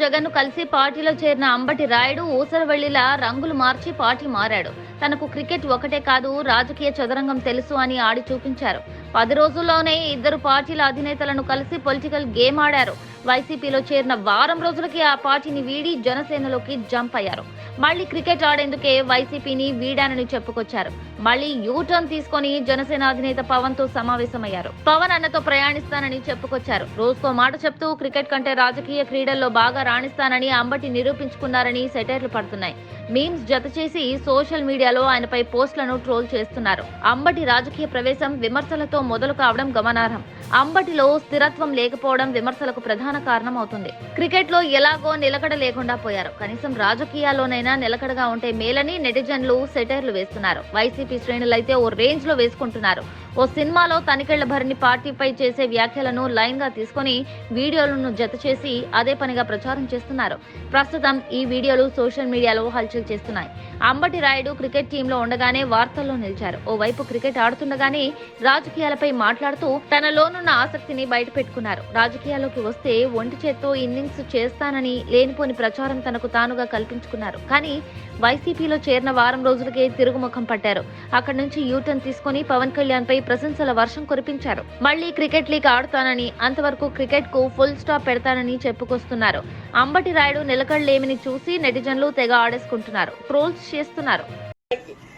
జగన్ ను కలిసి పార్టీలో చేరిన అంబటి రాయుడు ఊసరవెల్లిలా రంగులు మార్చి పార్టీ మారాడు. తనకు క్రికెట్ ఒకటే కాదు, రాజకీయ చదరంగం తెలుసు అని ఆడి చూపించారు. 10 రోజుల్లోనే ఇద్దరు పార్టీల అధినేతలను కలిసి పొలిటికల్ గేమ్ ఆడారు. వైసీపీలో చేరిన వారం రోజులకి ఆ పార్టీని వీడి జనసేనలోకి జంప్ అయ్యారు. మళ్లీ క్రికెట్ ఆడేందుకే వైసీపీని వీడానని చెప్పుకొచ్చారు. మళ్లీ యూటర్న్ తీసుకొని జనసేన అధినేత పవన్ తో సమావేశమయ్యారు. పవన్ అన్నతో ప్రయాణిస్తానని చెప్పుకొచ్చారు. రోజుకో మాట చెప్తూ క్రికెట్ కంటే రాజకీయ క్రీడల్లో బాగా రాణిస్తానని అంబటి నిరూపించుకున్నారని సెటైర్లు పడుతున్నాయి. మీమ్స్ జత చేసి సోషల్ మీడియాలో ఆయనపై పోస్టులను ట్రోల్ చేస్తున్నారు. అంబటి రాజకీయ ప్రవేశం విమర్శలతో మొదలు కావడం గమనార్హం. అంబటిలో స్థిరత్వం లేకపోవడం విమర్శలకు ప్రధాన కారణం అవుతుంది. క్రికెట్ లో ఎలాగో నిలకడ లేకుండా పోయారు. కనీసం రాజకీయాల్లోనైనా నిలకడగా ఉంటే మేలని నెటిజన్లు సెటైర్లు వేస్తున్నారు. వైసీపీ శ్రేణులైతే ఓ రేంజ్ లో వేసుకుంటున్నారు. ఓ సినిమాలో తనికెళ్ల భరణి పార్టీపై చేసే వ్యాఖ్యలను లైన్ గా తీసుకుని వీడియోలను జత చేసి అదే పనిగా ప్రచారం చేస్తున్నారు. ప్రస్తుతం ఈ వీడియోలు సోషల్ మీడియాలో హల్చల్ చేస్తున్నాయి. అంబటి రాయుడు క్రికెట్ టీంలో ఉండగానే వార్తల్లో నిలిచారు. ఓవైపు క్రికెట్ ఆడుతుండగానే రాజకీయాలపై మాట్లాడుతూ తనలోనున్న ఆసక్తిని బయటపెట్టుకున్నారు. రాజకీయాల్లోకి వస్తే ఒంటి చేత్తో ఇన్నింగ్స్ చేస్తానని లేనిపోని ప్రచారం తనకు తానుగా కల్పించుకున్నారు. కానీ వైసీపీలో చేరిన వారం రోజులకే తిరుగుముఖం పట్టారు. అక్కడి నుంచి యూటర్న్ తీసుకుని పవన్ కళ్యాణ్ పై ప్రశంసల వర్షం కురిపించారు. మళ్లీ క్రికెట్ లీగ్ ఆడుతానని, అంతవరకు క్రికెట్ కు ఫుల్ స్టాప్ పెడతానని చెప్పుకొస్తున్నారు. అంబటి రాయుడు నిలకడలేమిని చూసి నెటిజన్లు తెగ ఆడేసుకుంటున్నారు, ట్రోల్స్ చేస్తున్నారు.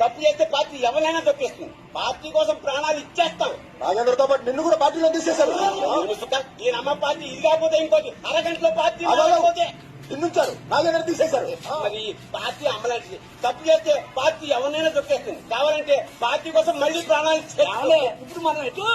తప్పు చేస్తే పార్టీ ఎవరైనా తప్పిస్తుంది. పార్టీ కోసం ప్రాణాలు ఇచ్చేస్తాం. రాజేంద్రతో పాటు నిన్ను కూడా పార్టీలో తీసేశారు. ఈ నమ్మ పార్టీ ఇది కాకపోతే ఇంకోటి అరగంటలో పార్టీ నిన్నుంచారు, నాగేంద్ర తీసేశారు. మరి పార్టీ అమ్మలాంటిది. తప్పు చేస్తే పార్టీ ఎవరినైనా తొక్కేస్తుంది. కావాలంటే పార్టీ కోసం మళ్ళీ ప్రాణాలు ఇచ్చేయాలి. ఇప్పుడు మనం ఎటు